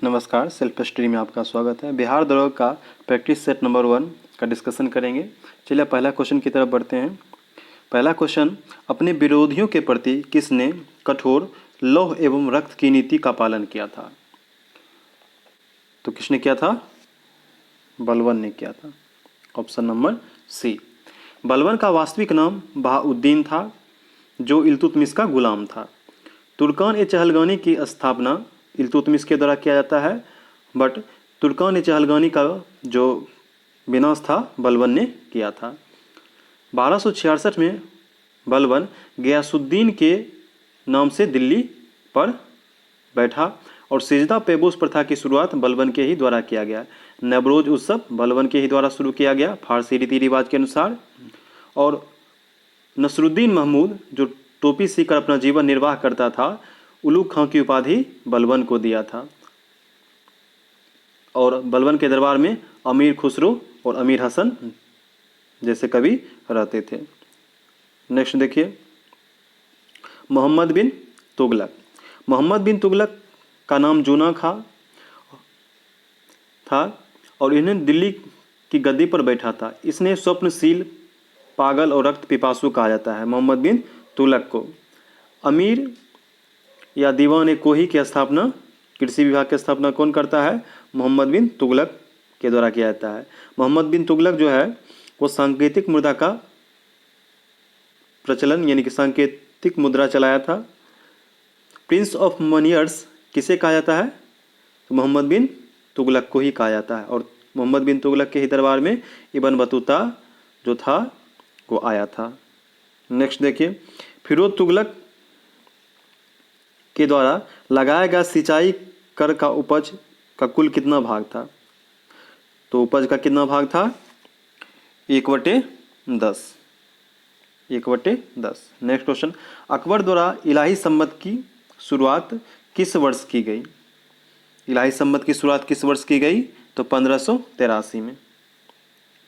नमस्कार, self study में आपका स्वागत है। बिहार दौड़ का प्रैक्टिस सेट नंबर 1 का डिस्कशन करेंगे। चलिए पहला क्वेश्चन की तरफ बढ़ते हैं। पहला क्वेश्चन, अपने विरोधियों के प्रति किसने कठोर लौह एवं रक्त की नीति का पालन किया था? तो किसने किया था? बलबन ने किया था। ऑप्शन नंबर सी। बलबन का वास्तविक नाम बहाउद्दीन था, जो इल्तुतमिश का गुलाम था। तुर्कान-ए-चहलगानी की स्थापना इल्तुतमिश के द्वारा किया जाता है, बट तुर्कान-ए-चहलगानी का जो विनाश था बलबन ने किया था। 1266 में बलबन गयासुद्दीन के नाम से दिल्ली पर बैठा और सिजदा पेबोस प्रथा की शुरुआत बलबन के ही द्वारा किया गया। नवरोज उत्सव बलबन के ही द्वारा शुरू किया गया फारसी रीति रिवाज के अनुसार। और नसरुद्दीन महमूद जो टोपी सीकर अपना जीवन निर्वाह करता था, उलूग खां की उपाधि बलबन को दिया था। और बलबन के दरबार में अमीर खुसरो और अमीर हसन जैसे कवि रहते थे। नेक्स्ट देखिए, मोहम्मद बिन तुगलक। मोहम्मद बिन तुगलक का नाम जूना खां था और इन्हें दिल्ली की गद्दी पर बैठा था। इसने स्वप्नशील, पागल और रक्त पिपासु कहा जाता है मोहम्मद बिन तुगलक को। अमीर या दीवान कोही की स्थापना, कृषि विभाग की स्थापना कौन करता है? मोहम्मद बिन तुगलक के द्वारा किया जाता है। मोहम्मद बिन तुगलक जो है वो सांकेतिक मुद्रा का प्रचलन यानी कि सांकेतिक मुद्रा चलाया था। प्रिंस ऑफ मनियर्स किसे कहा जाता है? तो मोहम्मद बिन तुगलक को ही कहा जाता है। और मोहम्मद बिन तुगलक के ही दरबार में इब्न बतूता जो था वो आया था। नेक्स्ट देखिए, फिरोज तुगलक के द्वारा लगाया गया सिंचाई कर का उपज का कुल कितना भाग था? तो उपज का कितना भाग था? 1/10। 1/10। नेक्स्ट क्वेश्चन, अकबर द्वारा इलाही सम्मत की शुरुआत किस वर्ष की गई? इलाही सम्मत की शुरुआत किस वर्ष की गई? तो 1583 में।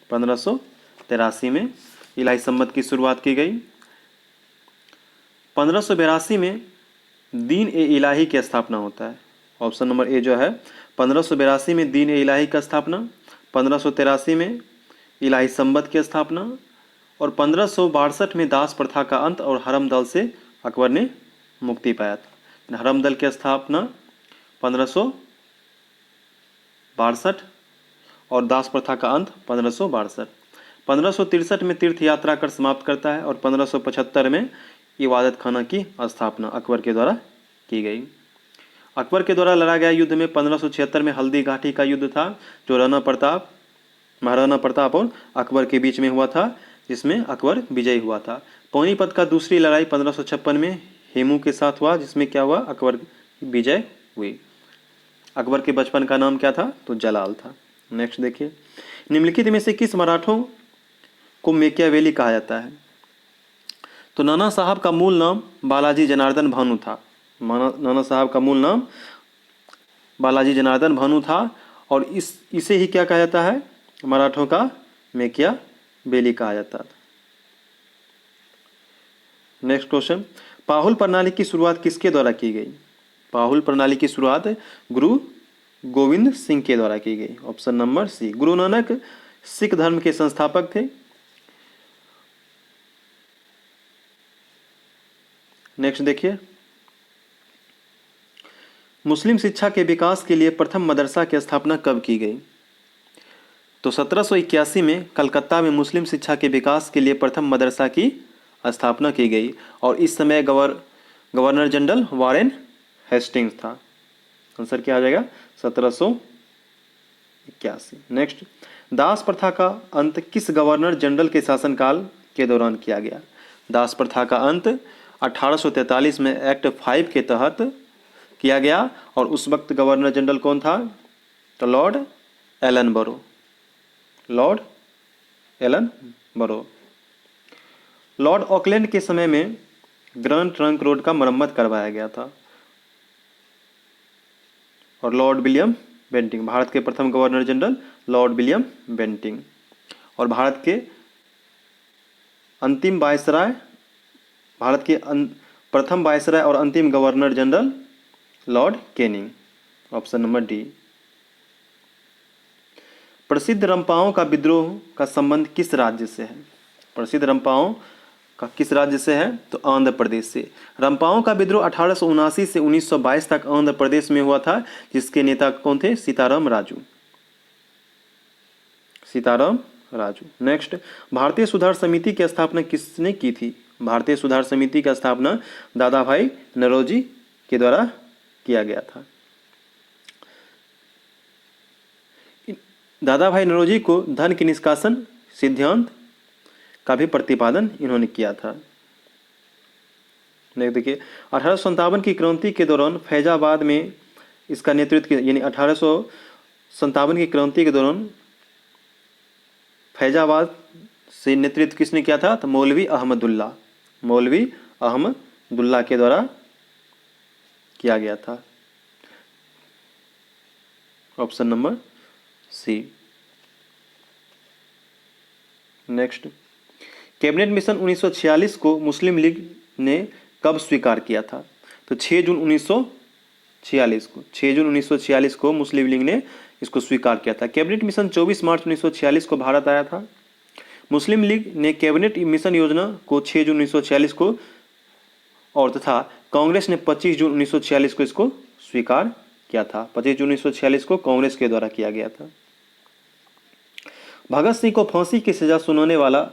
1583 में इलाही सम्मत की शुरुआत की गई। 1582 में दीन ए इलाही की स्थापना होता है। ऑप्शन नंबर ए जो है 1582 में दीन ए इलाही का स्थापना, 1583 में इलाही सम्मत की स्थापना और 1562 में दास प्रथा का अंत और हरम दल से अकबर ने मुक्ति पाया था। हरम दल की स्थापना 1562 और दास प्रथा का अंत 1562। 1563 में तीर्थ यात्रा कर समाप्त करता है और 1575 में इबादत खाना की स्थापना अकबर के द्वारा की गई। अकबर के द्वारा लड़ा गया युद्ध में 1576 में हल्दी घाटी का युद्ध था, जो महाराणा प्रताप और अकबर के बीच में हुआ था, जिसमें अकबर विजयी हुआ था। पानीपत का दूसरी लड़ाई 1556 में हेमू के साथ हुआ, जिसमें क्या हुआ? अकबर की विजय हुई। अकबर के बचपन का नाम क्या था? तो जलाल था। नेक्स्ट देखिए, निम्नलिखित में से किस मराठों को मेकियावेली कहा जाता है? तो नाना साहब का मूल नाम बालाजी जनार्दन भानु था। नाना साहब का मूल नाम बालाजी जनार्दन भानु था और इसे ही क्या कहा जाता है? मराठों का मेकियावेली कहा जाता था। नेक्स्ट क्वेश्चन, पाहुल प्रणाली की शुरुआत किसके द्वारा की गई? पाहुल प्रणाली की शुरुआत गुरु गोविंद सिंह के द्वारा की गई। Option number C. Guru Nanak Sikh धर्म के संस्थापक थे। नेक्स्ट देखिए, मुस्लिम शिक्षा के विकास के लिए प्रथम मदरसा की स्थापना कब की गई? तो 1781 में कलकत्ता में मुस्लिम शिक्षा के विकास के लिए प्रथम मदरसा की स्थापना की गई और इस समय गवर्नर जनरल वारेन हेस्टिंग्स था। आंसर क्या आ जाएगा? 1781। नेक्स्ट, दास प्रथा का अंत किस गवर्नर जनरल के शासनकाल के दौरान किया गया? दास प्रथा का अंत 1843 में एक्ट 5 के तहत किया गया और उस वक्त गवर्नर जनरल कौन था? तो लॉर्ड एलन बरो। लॉर्ड एलन बरो। लॉर्ड ऑकलैंड के समय में ग्रैंड ट्रंक रोड का मरम्मत करवाया गया था। और लॉर्ड विलियम बेंटिंग, भारत के प्रथम governor general lord William Bentinck. और भारत के अंतिम वायसराय, भारत के प्रथम वायसराय और अंतिम governor general Lord Canning. Option number D. प्रसिद्ध रंपाओं का विद्रोह का संबंध किस राज्य से है? प्रसिद्ध रंपाओं का किस राज्य से है? तो आंध्र प्रदेश से। रंपाओं का विद्रोह 1879 से 1922 तक आंध्र प्रदेश में हुआ था, जिसके नेता कौन थे? सीताराम राजू। सीताराम राजू। नेक्स्ट, भारतीय सुधार समिति की स्थापना किसने की थी? भारतीय सुधार समिति की स्थापना दादा भाई नौरोजी के द्वारा किया गया था। दादा भाई नौरोजी को धन के निष्कासन सिद्धांत का भी प्रतिपादन इन्होंने किया था। देखिए 1857 की क्रांति के दौरान फैजाबाद में इसका नेतृत्व, यानी 1857 की क्रांति के दौरान फैजाबाद से नेतृत्व किसने किया था? तो मौलवी अहमदुल्ला, मौलवी अहमदुल्ला के द्वारा किया गया था। Option number C. Next, cabinet mission 1946 को मुस्लिम लीग ने कब स्वीकार किया था? तो 6 जून 1946 को, 6 जून 1946 को मुस्लिम लीग ने इसको स्वीकार किया था। कैबिनेट मिशन 24 मार्च 1946 को भारत आया था। मुस्लिम लीग ने कैबिनेट मिशन योजना को 6 जून 1946 को और तथा कांग्रेस ने 25 जून 1946 को इसको स्वीकार किया था। 25 जून 1946 को कांग्रेस के द्वारा किया गया था। भगत सिंह को फांसी की सजा सुनाने वाला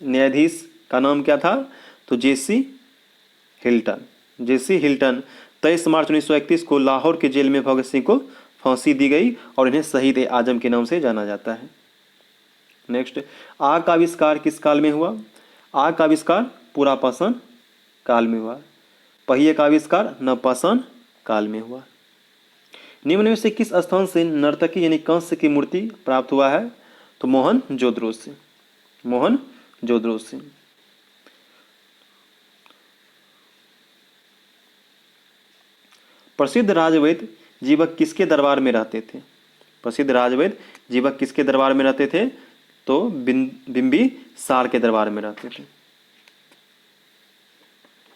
न्यायाधीश का नाम क्या था? तो जेसी हिल्टन। जेसी हिल्टन 23 मार्च 1931 को लाहौर के जेल में भगत सिंह को फांसी दी गई और इन्हें शहीद ए आजम के नाम से जाना जाता है। नेक्स्ट, आग का आविष्कार किस काल में हुआ? आग का आविष्कार पुरापाषाण काल में हुआ। पहिए का आविष्कार नवपाषाण काल में हुआ। निम्न में से किस स्थान से नर्तकी यानी कंस की मूर्ति प्राप्त हुआ है? तो मोहनजोदड़ो से, मोहनजोदड़ो से। प्रसिद्ध राजवैद्य जीवक किसके दरबार में रहते थे? प्रसिद्ध राजवैद्य जीवक किसके दरबार में रहते थे? तो बिंबिसार के दरबार में रहते थे,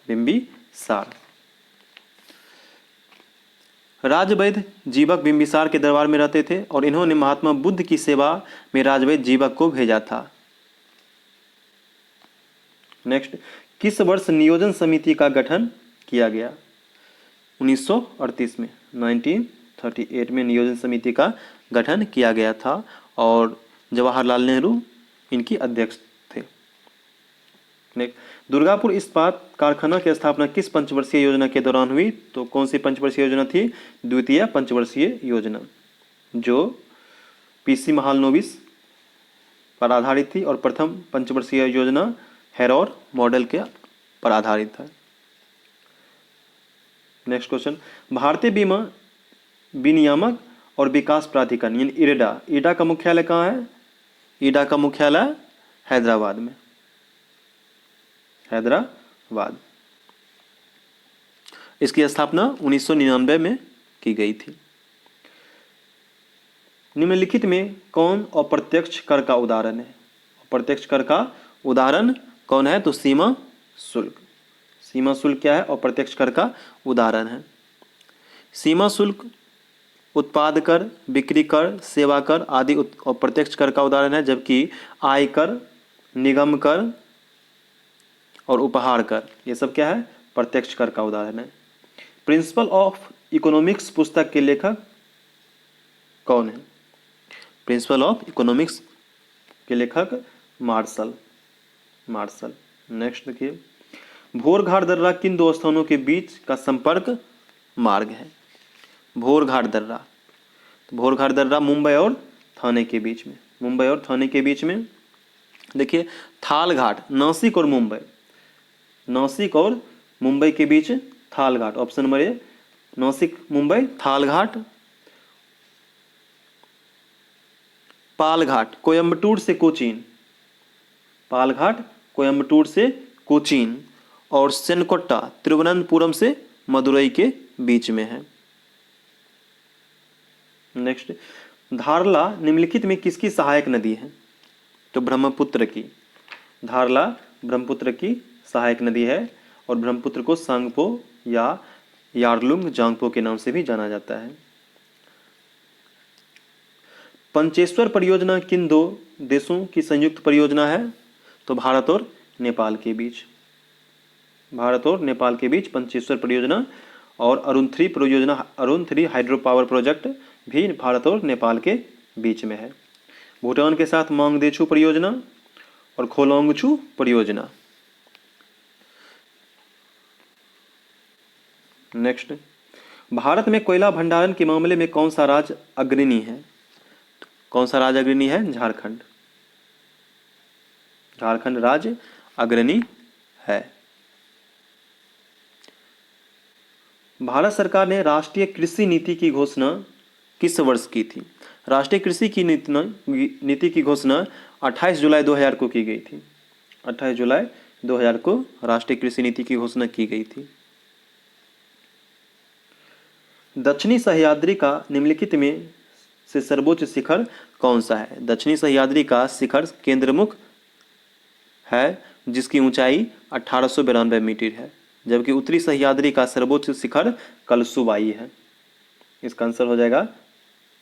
बिंबिसार। राजवैद्य जीवक बिंबिसार के दरबार में रहते थे और इन्होंने महात्मा बुद्ध की सेवा में राजवैद्य जीवक को भेजा था। नेक्स्ट, किस वर्ष नियोजन समिति का गठन किया गया? 1938 में, 1938 में नियोजन समिति का गठन किया गया था और जवाहरलाल नेहरू इनकी अध्यक्ष थे। नेक्स्ट, दुर्गापुर इस्पात कारखाना की स्थापना किस पंचवर्षीय योजना के दौरान हुई? तो कौन सी पंचवर्षीय योजना थी? द्वितीय पंचवर्षीय योजना, जो पीसी महालनोबिस पर आधारित थी और प्रथम पंचवर्षीय योजना हेरोर मॉडल के पर आधारित था। नेक्स्ट क्वेश्चन, भारतीय बीमा विनियामक और विकास प्राधिकरण यानी इरेडा, ईडा का मुख्यालय कहाँ है? ईडा का मुख्यालय हैदराबाद में, हैदराबाद। इसकी स्थापना 1999 में की गई थी। निम्नलिखित में कौन अप्रत्यक्ष कर का उदाहरण है? अप्रत्यक्ष कर का उदाहरण कौन है? तो सीमा शुल्क। सीमा शुल्क क्या है? अप्रत्यक्ष कर का उदाहरण है। सीमा शुल्क उत्पाद कर, बिक्री कर, सेवा कर आदि अप्रत्यक्ष कर का उदाहरण है, जबकि आय कर, निगम कर और उपहार कर ये सब क्या है? प्रत्यक्ष कर का उदाहरण है। प्रिंसिपल ऑफ इकोनॉमिक्स पुस्तक के लेखक कौन है? प्रिंसिपल ऑफ इकोनॉमिक्स के लेखक मार्शल, मार्शल। नेक्स्ट देखिए, भोरघाट दर्रा किन दो स्थानों के बीच का संपर्क मार्ग है? भोरघाट दर्रा, तो भोरघाट दर्रा मुंबई और थाने के बीच में, मुंबई और थाने के बीच में। देखिए थाल घाट नासिक और मुंबई, नासिक और मुंबई के बीच Thal Ghat, option number A, Nashik Mumbai Thal Ghat. Palghat Coimbatore से कोचीन, पालघाट कोयम्बटूर से कोचीन और सेनकोट्टा तिरुवनंतपुरम से मदुरई के बीच में है। नेक्स्ट, धारला निम्नलिखित में किसकी सहायक नदी है? तो ब्रह्मपुत्र की। धारला ब्रह्मपुत्र की सहायक नदी है और ब्रह्मपुत्र को सांगपो या यारलुंग जांगपो के नाम से भी जाना जाता है। पंचेश्वर परियोजना किन दो देशों की संयुक्त परियोजना है? तो भारत और नेपाल के बीच, भारत और नेपाल के बीच पंचेश्वर परियोजना। और अरुण 3 परियोजना, अरुण 3 हाइड्रो पावर प्रोजेक्ट भी भारत और नेपाल के बीच में है। भूटान के साथ मांगदेछू परियोजना और खोलोंगछू परियोजना। नेक्स्ट, भारत में कोयला भंडारण के मामले में कौन सा राज्य अग्रणी है? कौन सा राज्य अग्रणी है? झारखंड। झारखंड राज्य अग्रणी है। भारत सरकार ने राष्ट्रीय कृषि नीति की घोषणा किस वर्ष की थी? राष्ट्रीय कृषि की नीति की घोषणा 28 जुलाई 2000 को की गई थी। 28 जुलाई 2000 को राष्ट्रीय कृषि नीति की घोषणा की गई थी। दक्षिणी सह्याद्री का निम्नलिखित में से सर्वोच्च शिखर कौन सा है? दक्षिणी सह्याद्री का शिखर केंद्रमुख है, जिसकी ऊंचाई 1892 मीटर है, जबकि उत्तरी सह्याद्री का सर्वोच्च शिखर कलसुबाई है। इसका आंसर हो जाएगा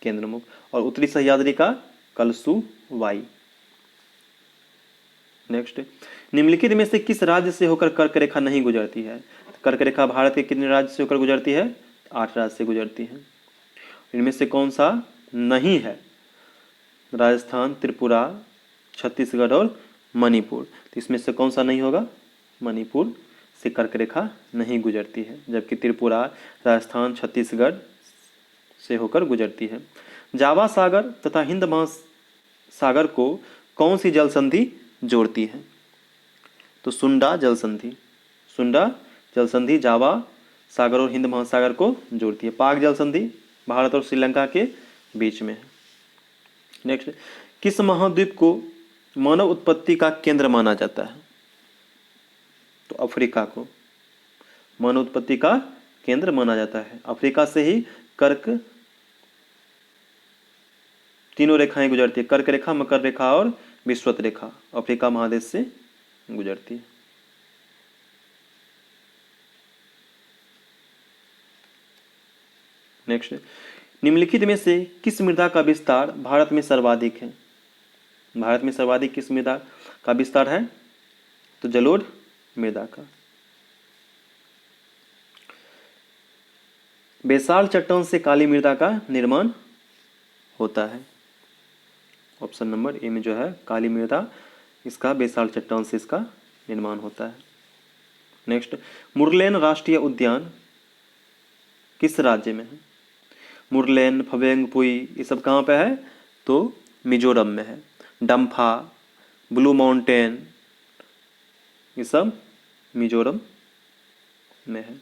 केंद्रमुख, और उत्तरी सह्याद्री का कलसुबाई। नेक्स्ट, निम्नलिखित में से किस राज्य से होकर कर्क रेखा नहीं गुजरती है? कर्क रेखा भारत के कितने राज्य से होकर गुजरती है? 8 राज्य से गुजरती है। इनमें से कौन सा नहीं है? राजस्थान, त्रिपुरा, छत्तीसगढ़ और मणिपुर। तो इसमें से कौन सा नहीं होगा? मणिपुर से कर्क रेखा नहीं गुजरती है, जबकि त्रिपुरा, राजस्थान, छत्तीसगढ़ से होकर गुजरती है। जावा सागर तथा हिंद महासागर को कौन सी जल संधि जोड़ती है? तो सुंडा जल संधि। सुंडा जल संधि जावा सागर और हिंद महासागर को जोड़ती है। पाक जल संधि भारत और श्रीलंका के बीच में है। नेक्स्ट, किस महाद्वीप को मानव उत्पत्ति का केंद्र माना जाता है? तो अफ्रीका को मानव उत्पत्ति का केंद्र माना जाता है। अफ्रीका से ही कर्क तीनों रेखाएं गुजरती है, कर्क रेखा, मकर रेखा और विषुवत रेखा अफ्रीका महादेश से गुजरती है। नेक्स्ट, निम्नलिखित में से किस मृदा का विस्तार भारत में सर्वाधिक है? भारत में सर्वाधिक किस मृदा का विस्तार है? तो जलोढ़ मृदा का। बेसाल्ट चट्टान से काली मृदा का निर्माण होता है। ऑप्शन नंबर ए में जो है काली मृदा, इसका बेसाल्ट चट्टान से इसका निर्माण होता है। नेक्स्ट, मुरलेन राष्ट्रीय उद्यान किस राज्य में है? मुरलेन, फवेंगपुई ये सब कहाँ पे है? तो मिजोरम में है। डम्फा, ब्लू माउंटेन ये सब मिजोरम में है।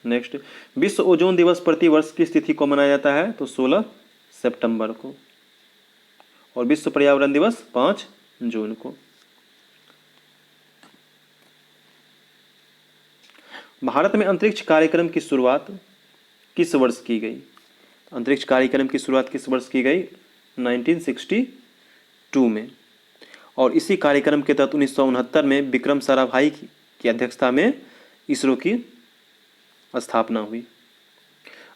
नेक्स्ट, विश्व ओजोन दिवस प्रतिवर्ष किस तिथि को मनाया जाता है? तो 16 सितंबर को। और विश्व पर्यावरण दिवस 5 जून को। भारत में अंतरिक्ष कार्यक्रम की शुरुआत किस वर्ष की गई? अंतरिक्ष कार्यक्रम की शुरुआत किस वर्ष की गई? 1962 में। और इसी कार्यक्रम के तहत 1969 में विक्रम साराभाई की अध्यक्षता में इसरो की स्थापना हुई।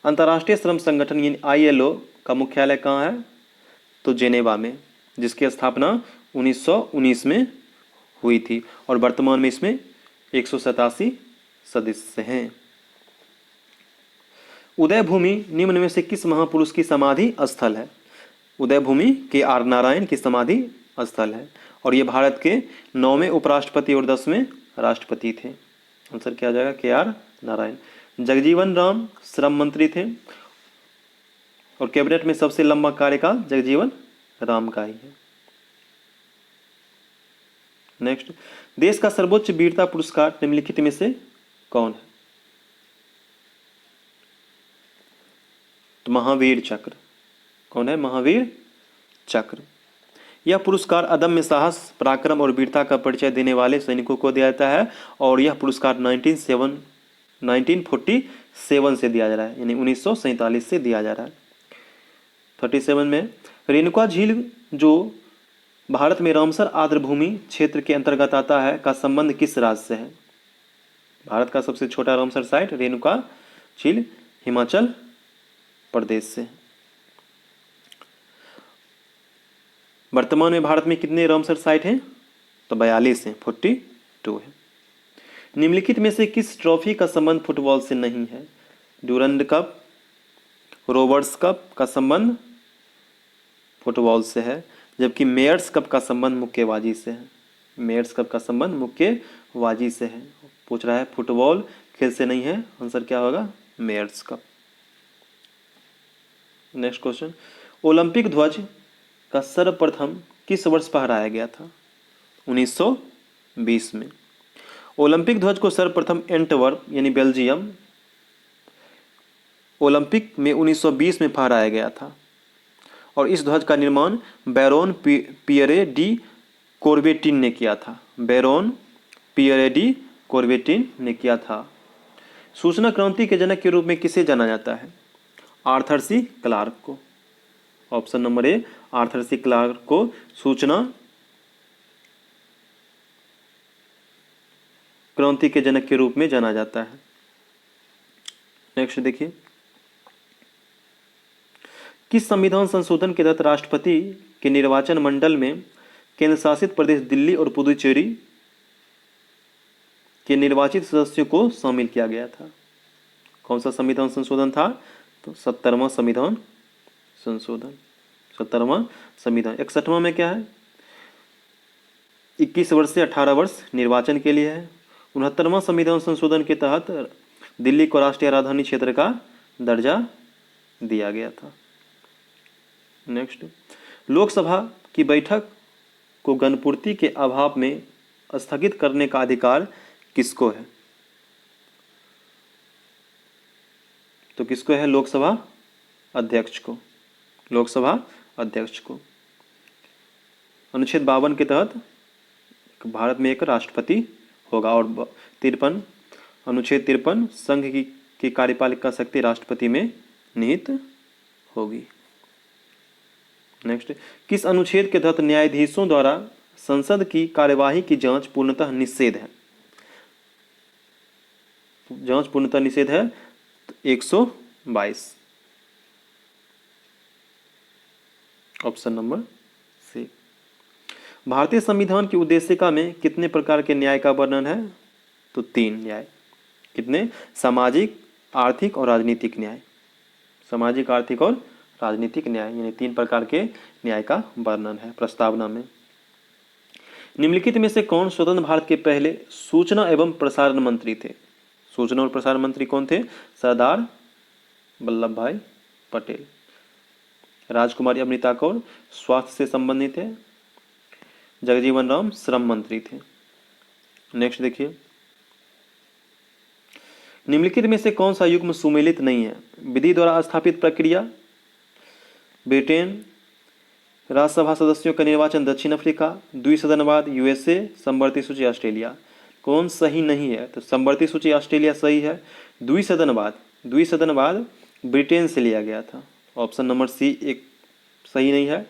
अंतर्राष्ट्रीय श्रम संगठन यानी ILO का मुख्यालय कहाँ है? तो जेनेवा में, जिसकी स्थापना 1919 में हुई थी। और वर्तमान में इसमें 187 सदस्य हैं। उदयभूमि निम्न में से किस महापुरुष की समाधि स्थल है? उदयभूमि KR नारायण की समाधि स्थल है। और ये भारत के 9वें उपराष्ट्रपति और 10वें राष्ट्रपति थे। आंसर क्या आ जाएगा? KR नारायण। जगजीवन राम श्रम मंत्री थे, और कैबिनेट में सबसे लंबा कार्यकाल जगजीवन राम का ही है। नेक्स्ट, देश का सर्वोच्च वीरता पुरस्कार निम्नलिखित में से कौन है? तो महावीर चक्र। कौन है? महावीर चक्र। यह पुरस्कार अदम्य साहस, पराक्रम और वीरता का परिचय देने वाले सैनिकों को दिया जाता है। और यह पुरस्कार 1947 से दिया जा रहा है, यानी 1947 से दिया जा रहा है। 37 में रेणुका झील जो भारत में रामसर आर्द्रभूमि क्षेत्र के अंतर्गत आता है का संबंध किस राज्य से है? भारत का सबसे छोटा रामसर साइट रेणुका झील हिमाचल प्रदेश से। वर्तमान में भारत में कितने रामसर साइट हैं? तो 42 हैं, 42 है। निम्नलिखित में से किस ट्रॉफी का संबंध फुटबॉल से नहीं है? ड्यूरंड कप, रोबर्ट्स कप का संबंध फुटबॉल से है, जबकि मेयर्स कप का संबंध मुक्केबाजी से है। मेयर्स कप का संबंध मुक्केबाजी से है। पूछ रहा है फुटबॉल खेल से नहीं है, आंसर क्या होगा? मेयर्स कप। नेक्स्ट क्वेश्चन, ओलंपिक ध्वज का सर्वप्रथम किस वर्ष फहराया गया था? 1920 में। ओलंपिक ध्वज को सर्वप्रथम एंटवर्प यानी बेल्जियम ओलंपिक में 1920 में फहराया गया था और इस ध्वज का निर्माण बैरोन पियरे डी कोर्बेटिन ने किया था। बैरोन पियरे डी कोर्बेटिन ने किया था। सूचना क्रांति के जनक के रूप में किसे जाना जाता है? आर्थर सी क्लार्क को। Option number A, Arthur C Clarke को सूचना क्रांति के जनक के रूप में जाना जाता है। नेक्स्ट देखिए, किस संविधान संशोधन के तहत राष्ट्रपति के निर्वाचन मंडल में केंद्र शासित प्रदेश दिल्ली और पुदुचेरी के निर्वाचित सदस्यों को शामिल किया गया था? कौन सा संविधान संशोधन था? तो 70वां संविधान संशोधन। 70वां संविधान। 61वां में क्या है? 21 वर्ष से 18 वर्ष निर्वाचन के लिए है। 69वां संविधान संशोधन के तहत दिल्ली को राष्ट्रीय राजधानी क्षेत्र का दर्जा दिया गया था। नेक्स्ट, लोकसभा की बैठक को गणपूर्ति के अभाव में स्थगित करने का अधिकार किसको है? तो किसको है? लोकसभा अध्यक्ष को। लोकसभा अध्यक्ष को। अनुच्छेद 52 के तहत भारत में एक राष्ट्रपति होगा और 53 अनुच्छेद 53 संघ की कार्यपालिका शक्ति राष्ट्रपति में निहित होगी। नेक्स्ट, किस अनुच्छेद के तहत न्यायाधीशों द्वारा संसद की कार्यवाही की जांच पूर्णतः निषेध है? जांच पूर्णतः निषेध है 122। Option number C. भारतीय संविधान की उद्देशिका में कितने प्रकार के न्याय का वर्णन है? तो 3 न्याय। कितने? सामाजिक, आर्थिक और राजनीतिक न्याय। सामाजिक, आर्थिक और राजनीतिक न्याय यानी 3 प्रकार के न्याय का वर्णन है प्रस्तावना में। निम्नलिखित में से कौन स्वतंत्र भारत के पहले सूचना एवं प्रसारण मंत्री थे? सूचना और प्रसारण मंत्री कौन थे? सरदार वल्लभ भाई पटेल। राजकुमारी अमृता कौर स्वास्थ्य से संबंधित है। जगजीवन राम श्रम मंत्री थे। नेक्स्ट देखिए, निम्नलिखित में से कौन सा युग्म सुमेलित नहीं है? विधि द्वारा स्थापित प्रक्रिया ब्रिटेन, राज्यसभा सदस्यों का निर्वाचन दक्षिण अफ्रीका, द्विसदनवाद यूएसए, समवर्ती सूची ऑस्ट्रेलिया। कौन सही नहीं है? तो समवर्ती सूची ऑस्ट्रेलिया सही है। द्विसदनवाद ब्रिटेन से लिया गया था। ऑप्शन नंबर सी एक सही नहीं है।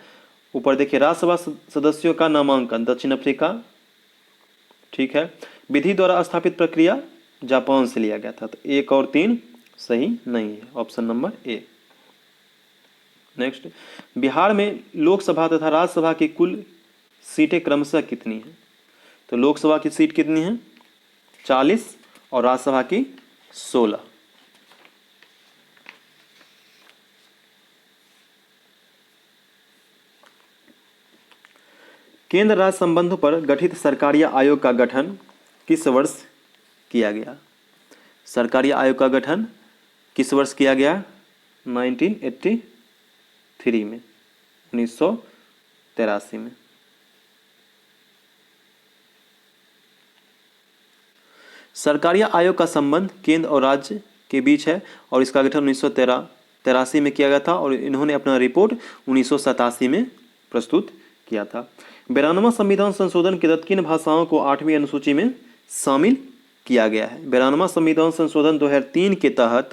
ऊपर देखिए, राज्यसभा सदस्यों का नामांकन दक्षिण अफ्रीका, ठीक है। विधि द्वारा स्थापित प्रक्रिया जापान से लिया गया था। तो 1 और 3 सही नहीं है। ऑप्शन नंबर ए। नेक्स्ट, बिहार में लोकसभा तथा राज्यसभा की कुल सीटें क्रमशः कितनी हैं? तो लोकसभा की सीट कितनी है? 40 और राज्यसभा की 16। केंद्र राज्य संबंधों पर गठित सरकारी आयोग का गठन किस वर्ष किया गया? सरकारी आयोग का गठन किस वर्ष किया गया? 1983 में, 1983 में। सरकारी आयोग का संबंध केंद्र और राज्य के बीच है और इसका गठन 1983 में किया गया था और इन्होंने अपना रिपोर्ट 1987 में प्रस्तुत किया था। 92वां संविधान संशोधन के तहत किन भाषाओं को 8वीं अनुसूची में शामिल किया गया है? 92वां संविधान संशोधन 2003 के तहत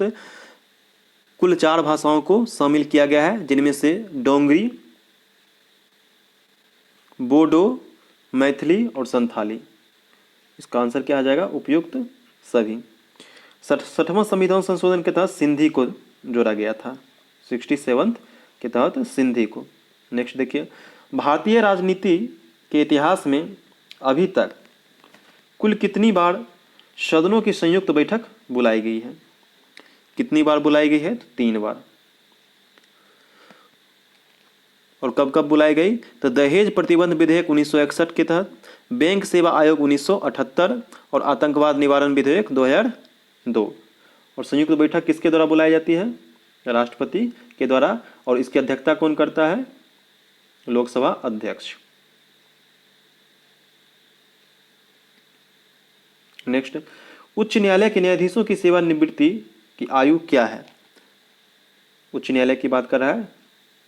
कुल 4 भाषाओं को शामिल किया गया है, जिनमें से डोंगरी, बोडो, मैथिली और संथाली। इसका आंसर क्या आ जाएगा? उपयुक्त सभी। 67वां संविधान संशोधन के तहत सिंधी को जोड़ा गया था। 67 के तहत सिंधी को। नेक्स्ट देखिए, भारतीय राजनीति के इतिहास में अभी तक कुल कितनी बार सदनों की संयुक्त बैठक बुलाई गई है? कितनी बार बुलाई गई है? तो 3 बार। और कब कब बुलाई गई? तो दहेज प्रतिबंध विधेयक 1961 के तहत, बैंक सेवा आयोग 1978 और आतंकवाद निवारण विधेयक 2002। और संयुक्त बैठक किसके द्वारा बुलाई जाती है? राष्ट्रपति के द्वारा। और इसकी अध्यक्षता कौन करता है? लोकसभा अध्यक्ष। नेक्स्ट, उच्च न्यायालय के न्यायाधीशों की सेवानिवृत्ति की आयु क्या है? उच्च न्यायालय की बात कर रहा है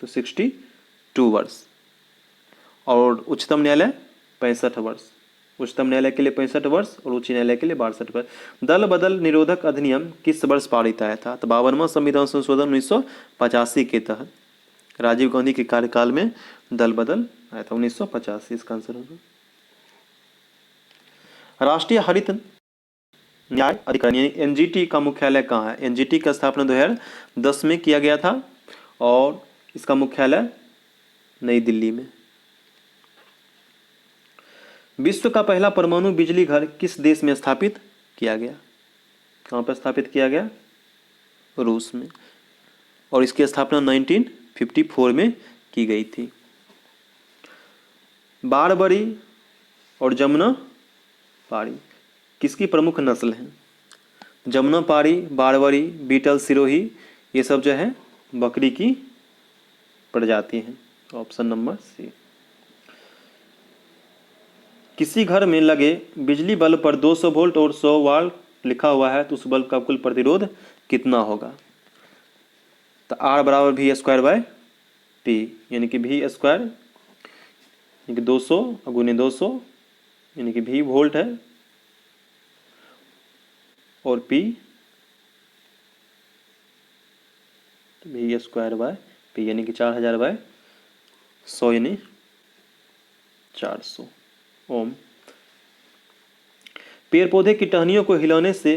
तो 62 वर्ष। और उच्चतम न्यायालय 65 वर्ष। उच्चतम न्यायालय के लिए 65 वर्ष और उच्च न्यायालय के लिए 62 वर्ष। दल बदल निरोधक अधिनियम किस वर्ष पारित आया था? तो 52वां संविधान संशोधन 1985 के तहत राजीव गांधी के कार्यकाल में दल बदल आया था, 1985। इसका आंसर होगा। राष्ट्रीय हरित न्याय अधिकरण यानी एनजीटी का मुख्यालय कहाँ है? एनजीटी का स्थापना 2010 में किया गया था और इसका मुख्यालय नई दिल्ली में। विश्व का पहला परमाणु बिजली घर किस देश में स्थापित किया गया? कहाँ पर स्थापित किया गया? रूस में। और इसकी स्थापना 1954 में की गई थी। बारबरी और जमुना पारी किसकी प्रमुख नस्ल हैं? जमुना पारी, बारबरी, बीटल, सिरोही, ये सब जो है बकरी की प्रजाति हैं। Option number C. किसी घर में लगे बिजली बल्ब पर 200 वोल्ट और 100 वाट लिखा हुआ है तो उस बल्ब का कुल प्रतिरोध कितना होगा? तो R बराबर भी स्क्वायर बाय पी, यानी कि भी स्क्वायर यानी कि 200 गुने 200 यानी कि भी वोल्ट है और पी भी स्क्वायर बाय पी यानी कि 4000 बाय 100 यानी 400 ओम। पेड़ पौधे की टहनियों को हिलाने से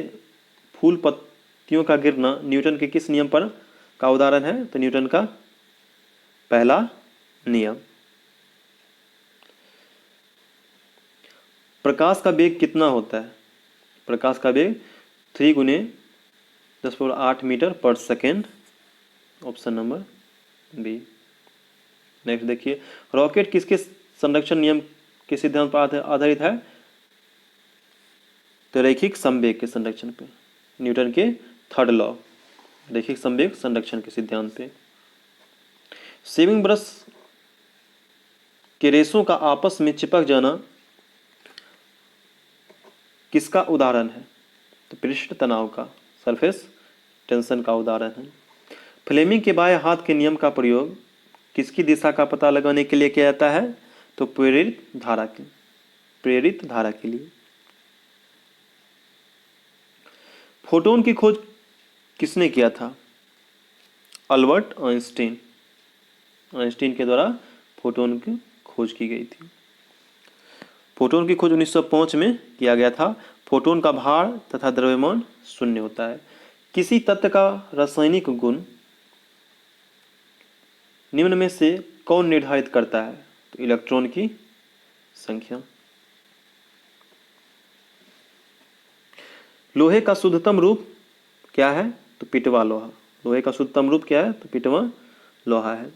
फूल पत्तियों का गिरना न्यूटन के किस नियम पर का उदाहरण है? तो न्यूटन का पहला नियम। प्रकाश का वेग कितना होता है? प्रकाश का वेग 3 गुने 10⁸ मीटर पर second. Option number B. Next देखिए, रॉकेट किसके संरक्षण नियम के सिद्धांत पर आधारित है? तो रैखिक संवेग के संरक्षण पे, न्यूटन के 3rd लॉ, रैखिक संवेग संरक्षण के सिद्धांत पे। शेविंग ब्रश के रेशों का आपस में चिपक जाना किसका उदाहरण है? तो पृष्ठ तनाव का, सरफेस टेंशन का उदाहरण है। फ्लेमिंग के बाएं हाथ के नियम का प्रयोग किसकी दिशा का पता लगाने के लिए किया जाता है? तो प्रेरित धारा के लिए। फोटोन की खोज किसने किया था? Albert Einstein. आइंस्टीन के द्वारा फोटोन की खोज की गई थी। फोटोन की खोज 1905 में किया गया था। फोटोन का भार तथा द्रव्यमान शून्य होता है। किसी तत्व का रासायनिक गुण निम्न में से कौन निर्धारित करता है? तो इलेक्ट्रॉन की संख्या। लोहे का शुद्धतम रूप क्या है? तो पिटवा लोहा। लोहे का शुद्धतम रूप क्या है? तो पिटवा लोहा है।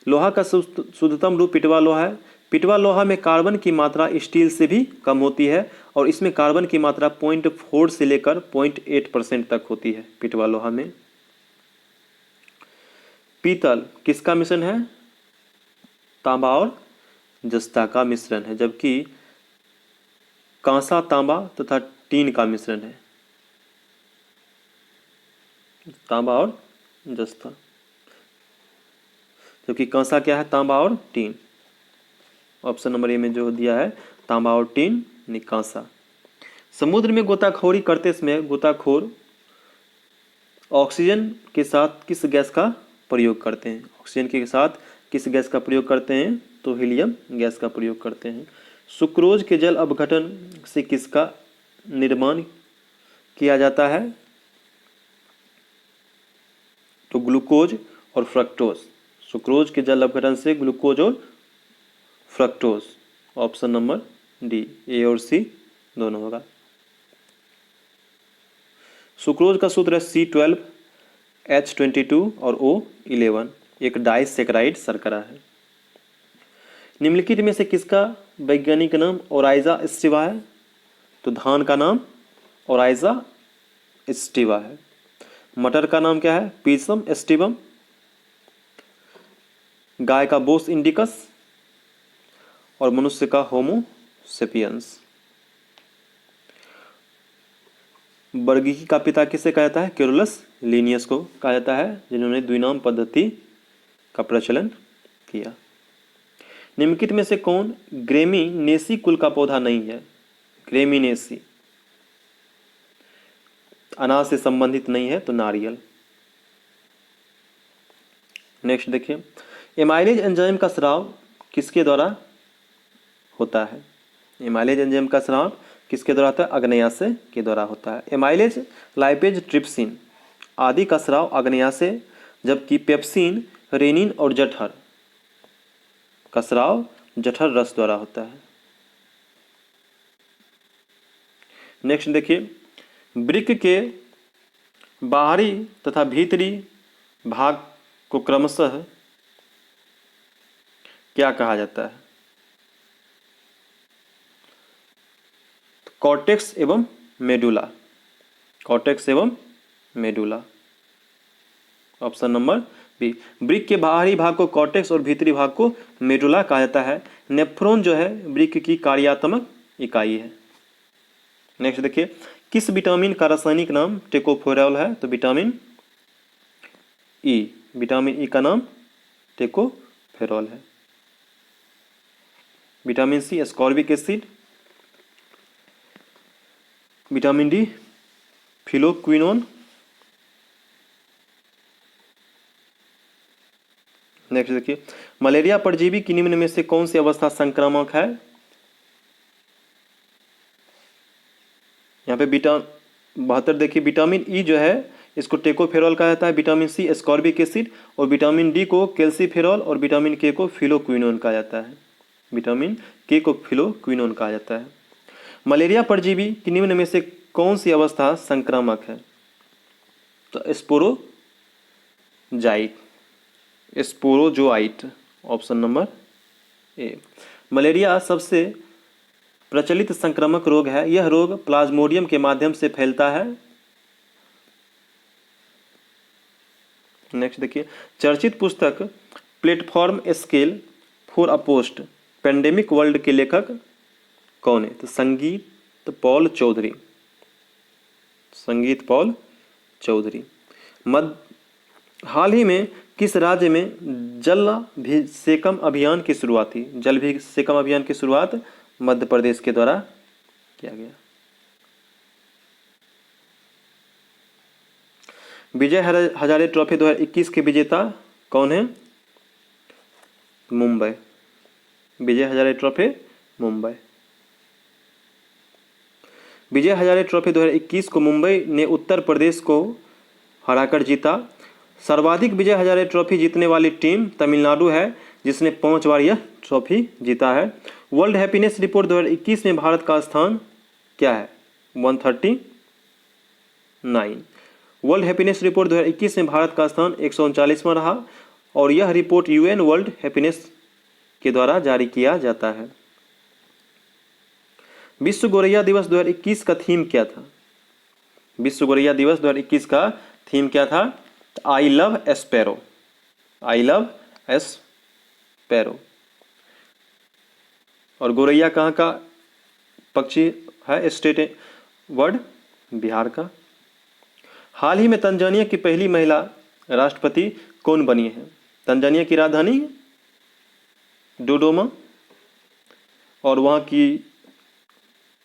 लोहा का शुद्धतम रूप पिटवा लोहा है। पिटवा लोहा में कार्बन की मात्रा स्टील से भी कम होती है और इसमें कार्बन की मात्रा 0.4 से लेकर 0.8% तक होती है पिटवा लोहा में। पीतल किसका मिश्रण है? तांबा और जस्ता का मिश्रण है, जबकि कांसा तांबा तथा टीन का मिश्रण है, तांबा और जस्ता। जबकि कांसा क्या है? तांबा और टीन। ऑप्शन नंबर ए में जो दिया है तांबा और टीन यानी कांसा। समुद्र में गोताखोरी करते समय गोताखोर ऑक्सीजन के साथ किस गैस का प्रयोग करते हैं? ऑक्सीजन के साथ किस गैस का प्रयोग करते हैं? तो हीलियम गैस का प्रयोग करते हैं। सुक्रोज के जल अपघटन से किसका निर्माण किया जाता है? तो ग्लूकोज और फ्रक्टोज। सुक्रोज के जल अपघटन से ग्लूकोज और फ्रक्टोज। ऑप्शन नंबर डी, ए और सी दोनों होगा। सुक्रोज का सूत्र है C12H22 और O11, एक डाइसैकेराइड शर्करा है। निम्नलिखित में से किसका वैज्ञानिक नाम ओराइजा स्टिवा है? तो धान का नाम ओराइजा स्टिवा है। मटर का नाम क्या है? Pisum aestivum. गाय का बोस इंडिकस और मनुष्य का होमो सेपियंस। वर्गीकी का पिता किसे कहा जाता है? कैरोलस लीनियस को कहा जाता है, जिन्होंने द्विनाम पद्धति का प्रचलन किया। निम्नलिखित में से कौन ग्रेमिनेसी कुल का पौधा नहीं है? ग्रेमिनेसी अनाज से संबंधित नहीं है, तो नारियल। नेक्स्ट देखिए, एमाइलेज एंजाइम का स्राव किसके द्वारा होता है? एमाइलेज एंजाइम का स्राव किसके द्वारा होता है? आग्नेयाशय के द्वारा होता है। एमाइलेज, लाइपेज, ट्रिप्सिन आदि का स्राव आग्नेयाशय, जबकि पेप्सिन, रेनिन और जठर का स्राव जठर रस द्वारा होता है। नेक्स्ट देखिए, वृक्क के बाहरी तथा भीतरी भाग को क्रमशः क्या कहा जाता है? कॉर्टेक्स एवं मेडुला। कॉर्टेक्स एवं मेडुला। Option number B. वृक्क के बाहरी भाग को कॉर्टेक्स और भीतरी भाग को मेडुला कहा जाता है। नेफ्रॉन जो है वृक्क की कार्यात्मक इकाई है। नेक्स्ट देखिए, किस विटामिन का रासायनिक नाम टेकोफेरॉल है? तो विटामिन ई। विटामिन ई का नाम टेकोफेरॉल है। Vitamin C ascorbic acid. Vitamin D phylloquinone. Next देखिए, मलेरिया परजीवी की निम्न में से कौन सी अवस्था संक्रामक है? यहाँ पे 72 देखिए, विटामिन ई जो है इसको टेकोफेरॉल कहा जाता है, विटामिन सी एस्कॉर्बिक एसिड और विटामिन डी को कैल्सीफेरॉल और विटामिन के को फिलोक्विनोन कहा जाता है। विटामिन के को फिलोक्विनोन कहा जाता है। मलेरिया परजीवी की निम्न में से कौन सी अवस्था संक्रामक है? तो sporozoite. Sporozoite. Option number A. Malaria सबसे प्रचलित संक्रामक रोग है। यह रोग प्लाज्मोडियम के माध्यम से फैलता है। नेक्स्ट देखिए, चर्चित पुस्तक platform scale for a post pandemic world के लेखक कौन है? तो संगीत पॉल चौधरी। संगीत पॉल चौधरी। हाल ही में किस राज्य में जलाभिषेकम अभियान की शुरुआत थी? जलाभिषेकम अभियान की शुरुआत मध्य प्रदेश के द्वारा किया गया। विजय हजारे ट्रॉफी 2021 के विजेता कौन है? मुंबई। विजय हजारे ट्रॉफी मुंबई। विजय हजारे ट्रॉफी 2021 को मुंबई ने उत्तर प्रदेश को हराकर जीता। सर्वाधिक विजय हजारे ट्रॉफी जीतने वाली टीम तमिलनाडु है, जिसने 5 बार यह ट्रॉफी जीता है। वर्ल्ड हैप्पीनेस रिपोर्ट 2021 में भारत का स्थान क्या है? 139। वर्ल्ड हैप्पीनेस रिपोर्ट 2021 में भारत का स्थान 139वां रहा और यह रिपोर्ट यूएन वर्ल्ड हैप्पीनेस के द्वारा जारी किया जाता है। विश्व गोरैया दिवस 2021 का थीम क्या था? विश्व गोरैया दिवस 2021 का थीम क्या था? I love sparrow. I love sparrow. और गोरैया कहाँ का पक्षी है? स्टेट वर्ड बिहार का। हाल ही में तंजानिया की पहली महिला राष्ट्रपति कौन बनी है? तंजानिया की राजधानी डोडोमा और वहाँ की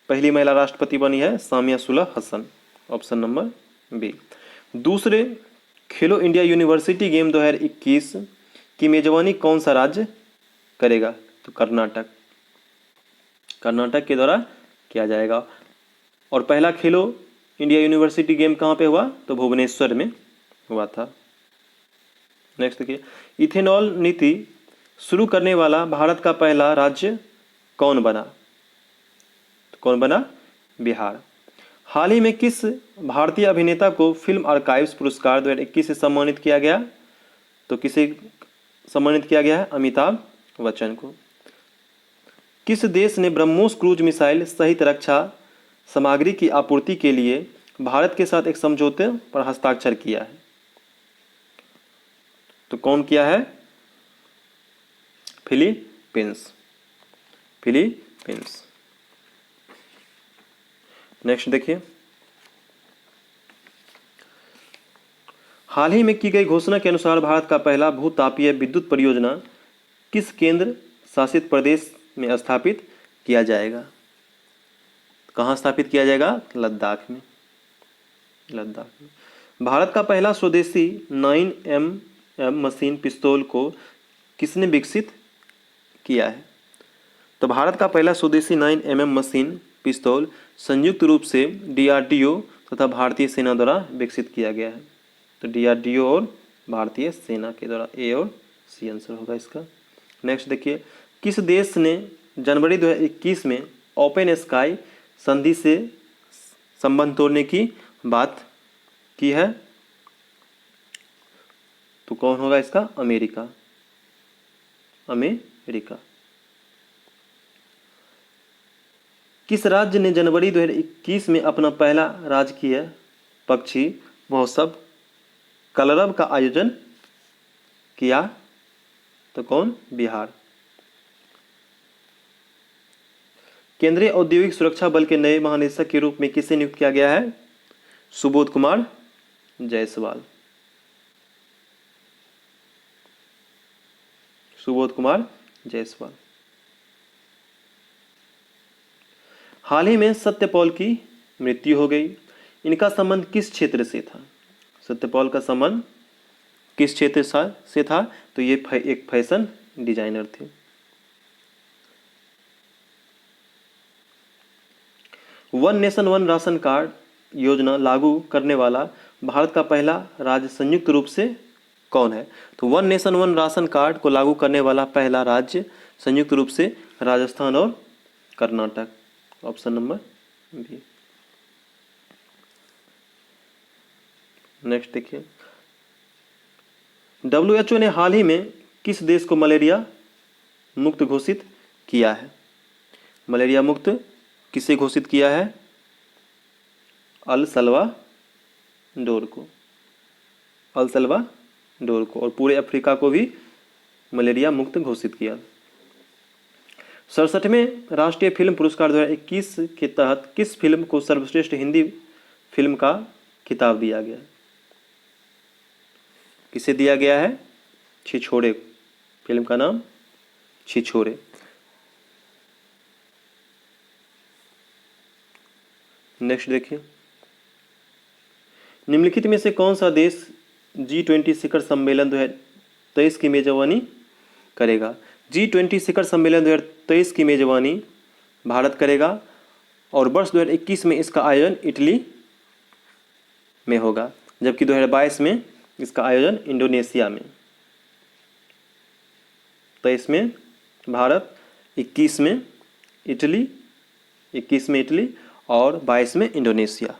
पहली महिला राष्ट्रपति बनी है Samia Suluhu Hassan. Option number B. दूसरे खेलो इंडिया यूनिवर्सिटी गेम 2021 की मेजबानी कौन सा राज्य करेगा? तो कर्नाटक। कर्नाटक के द्वारा किया जाएगा। और पहला खेलो इंडिया यूनिवर्सिटी गेम कहाँ पे हुआ? तो भुवनेश्वर में हुआ था। नेक्स्ट देखिए, इथेनॉल नीति शुरू करने वाला भारत का पहला राज्य कौन बना? तो कौन बना? बिहार। हाल ही में किस भारतीय अभिनेता को फिल्म आर्काइव्स पुरस्कार 2021 से सम्मानित किया गया? तो किसे सम्मानित किया गया है? अमिताभ बच्चन को। किस देश ने ब्रह्मोस क्रूज मिसाइल सहित रक्षा सामग्री की आपूर्ति के लिए भारत के साथ एक समझौते पर हस्ताक्षर किया है? तो कौन किया है? फिलीपींस। फिलीपींस। नेक्स्ट देखिए, हाल ही में की गई घोषणा के अनुसार भारत का पहला भूतापीय विद्युत परियोजना किस केंद्र शासित प्रदेश में स्थापित किया जाएगा? कहाँ स्थापित किया जाएगा? लद्दाख में। लद्दाख में। भारत का पहला स्वदेशी 9mm मशीन पिस्तौल को किसने विकसित किया है? तो भारत का पहला स्वदेशी 9mm मशीन पिस्तौल संयुक्त रूप से DRDO तथा भारतीय सेना द्वारा विकसित किया गया है। तो DRDO और भारतीय सेना के द्वारा, ए और सी आंसर होगा इसका। नेक्स्ट देखिए, किस देश ने जनवरी 2021 में ओपन स्काई संधि से संबंध तोड़ने की बात की है? तो कौन होगा इसका? अमेरिका। अमेरिका। किस राज्य ने जनवरी 2021 में अपना पहला राजकीय पक्षी महोत्सव कलरव का आयोजन किया? तो कौन? बिहार। केंद्रीय औद्योगिक सुरक्षा बल के नए महानिदेशक के रूप में किसे नियुक्त किया गया है? सुबोध कुमार जायसवाल। सुबोध कुमार जायसवाल। हाल ही में सत्यपाल की मृत्यु हो गई। इनका संबंध किस क्षेत्र से था? सत्यपाल का संबंध किस क्षेत्र से था? तो ये एक फैशन डिजाइनर थे। One nation one ration card योजना लागू करने वाला भारत का पहला राज्य संयुक्त रूप से कौन है? तो one nation one ration card को लागू करने वाला पहला राज्य संयुक्त रूप से राजस्थान और Karnataka. Option number B. Next देखिए, WHO ने हाल ही में किस देश को मलेरिया मुक्त घोषित किया है? मलेरिया मुक्त किसे घोषित किया है? अल सल्वाडोर को। अल सल्वाडोर को। और पूरे अफ्रीका को भी मलेरिया मुक्त घोषित किया। 67वें राष्ट्रीय फिल्म पुरस्कार 2021 के तहत किस फिल्म को सर्वश्रेष्ठ हिंदी फिल्म का खिताब दिया गया? किसे दिया गया है? छिछोरे। फिल्म का नाम छिछोरे। नेक्स्ट देखिए, निम्नलिखित में से कौन सा देश G20 शिखर सम्मेलन 2023 की मेजबानी करेगा? G20 शिखर सम्मेलन 2023 की मेजबानी भारत करेगा और वर्ष 2021 में इसका आयोजन इटली में होगा, जबकि 2022 में इसका आयोजन इंडोनेशिया में। 23 में भारत, 21 में इटली, 21 में इटली और 22 में इंडोनेशिया।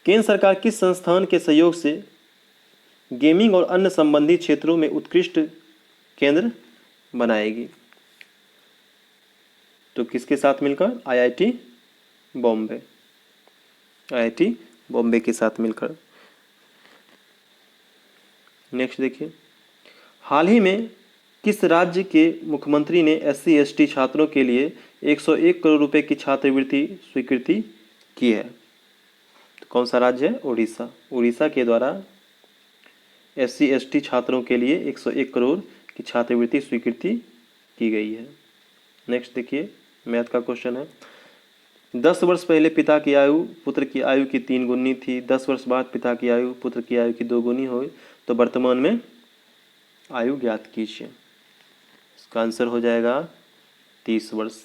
केंद्र सरकार किस संस्थान के सहयोग से गेमिंग और अन्य संबंधी क्षेत्रों में उत्कृष्ट केंद्र बनाएगी? तो किसके साथ मिलकर? IIT बॉम्बे। IIT बॉम्बे के साथ मिलकर। नेक्स्ट देखिए, हाल ही में किस राज्य के मुख्यमंत्री ने SC/ST छात्रों के लिए 101 करोड़ रुपए की छात्रवृत्ति स्वीकृति की है? तो कौन सा राज्य है? उड़ीसा। उड़ीसा के द्वारा SC/ST छात्रों के लिए 101 करोड़ की छात्रवृत्ति स्वीकृति की गई है। नेक्स्ट देखिए, मैथ का क्वेश्चन है। 10 वर्ष पहले पिता की आयु पुत्र की आयु की 3 गुनी थी। 10 वर्ष बाद पिता की आयु पुत्र की आयु की 2 गुनी हुई, तो वर्तमान में आयु ज्ञात कीजिए। इसका आंसर हो जाएगा 30 वर्ष।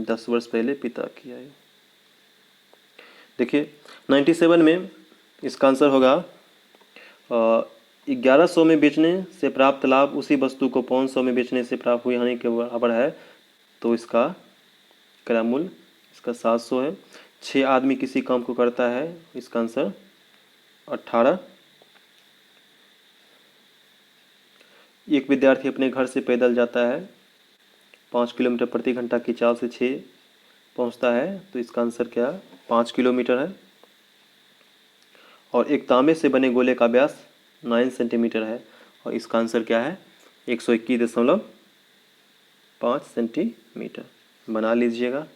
10 वर्ष पहले पिता की आयु। देखिए 97 में इसका आंसर होगा 1100 में बेचने से प्राप्त लाभ उसी वस्तु को 500 में बेचने से प्राप्त हुई हानि के बराबर है, तो इसका क्रय मूल्य इसका 700 है। 6 आदमी किसी काम को करता है, इसका आंसर 18। एक विद्यार्थी अपने घर से पैदल जाता है 5 किलोमीटर प्रति घंटा की चाल से 6 पहुंचता है, तो इसका आंसर क्या 5 किलोमीटर है। और एक तांबे से बने गोले का व्यास 9 सेंटीमीटर है, और इसका आंसर क्या है 121.5 सेंटीमीटर। बना लीजिएगा।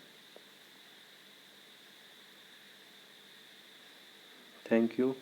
Thank you.